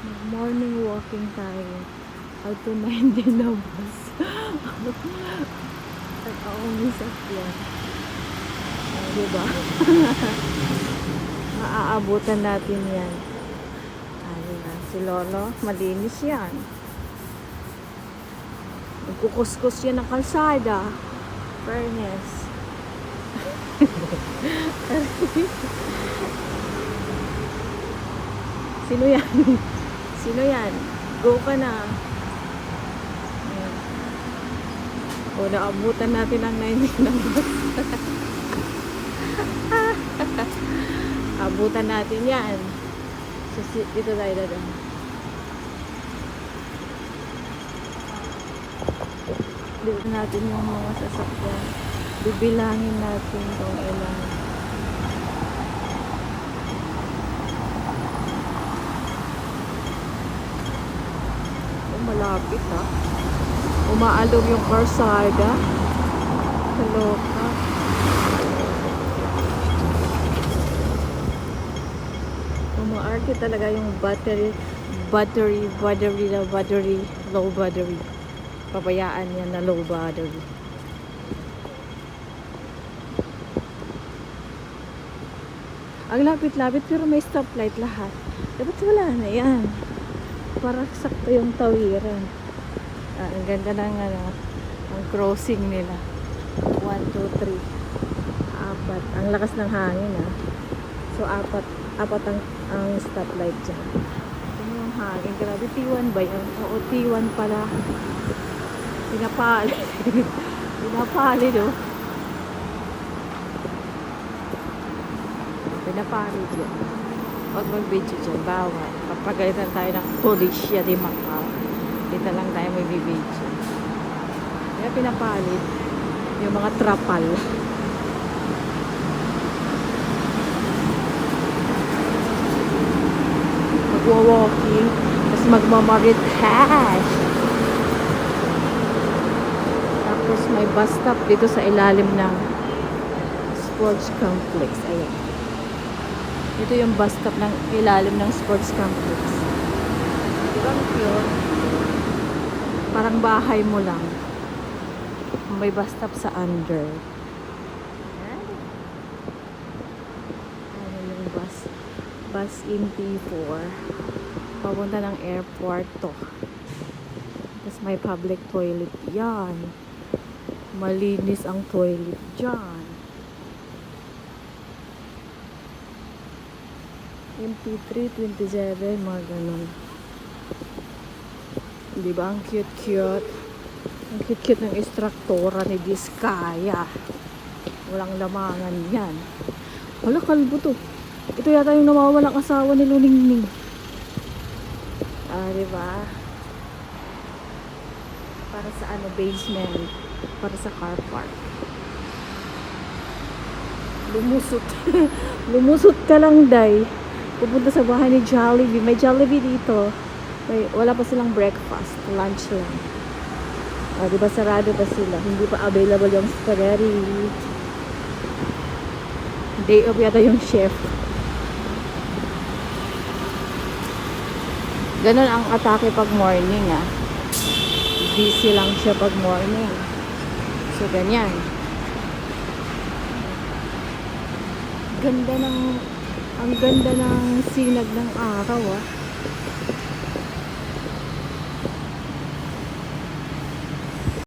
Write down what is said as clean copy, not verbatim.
Morning walking tayo. How to mind din na bus. At ako misap yan. Diba? Maaabutan natin yan. Diba? Si Lolo, malinis yan. Nagkukuskus yan ng kalsada. Fairness. Sino yan? Sino yan? Go ka na. Ayan. O, naabutan natin ang 9 ng bus. Abutan natin yan. So, dito tayo dadaan. Dito natin yung mga sasakyan. Bibilangin natin kung ilan. Malapit ha. Umaalog yung karsada. Kaloka. Umaarte talaga yung battery, low battery. Pabayaan yan na low battery. Ang lapit-lapit pero may stoplight lahat. Dapat wala na yan. Para sakto yung tawiran. Ang ganda ng ang crossing nila. 1, 2, 3. 4. Ang lakas ng hangin So apat ang stoplight dyan. Ito yung hangin. Grabe, T1 ba yan? Oo, T1 pala. Pinapali. Pinapali Pinapali dyan. Huwag mag-video dyan, bawal. Papagalitan tayo ng Policia de Macau. Dito lang tayo mag-video. Kaya pinapalit yung mga trapal. Magwa-walking, tapos magmamaritage. Tapos may bus stop dito sa ilalim ng sports complex. Ayan. Ito yung bus stop ng ilalim ng sports complex. Diba cute? Parang bahay mo lang. May bus stop sa under. Ano yung bus? Bus in P4. Papunta ng airport to. Tapos may public toilet yan. Malinis ang toilet dyan. MP3, 27, mga ganun. Diba? Ang cute-cute. Ang cute-cute ng instruktora ni Diskaya. Walang lamangan yan. Wala, kalbo to. Ito yata yung nawawalang asawa ni Luningning. Diba? Para sa basement. Para sa car park. Lumusot. Lumusot ka lang, day. Pupunta sa bahay ni Jollibee. May Jollibee dito. Wala pa silang breakfast. Lunch lang. Diba sarado pa sila. Hindi pa available yung spaghetti. Day off yata yung chef. Ganon ang atake pag morning Busy lang siya pag morning. So ganyan. Ang ganda ng sinag ng araw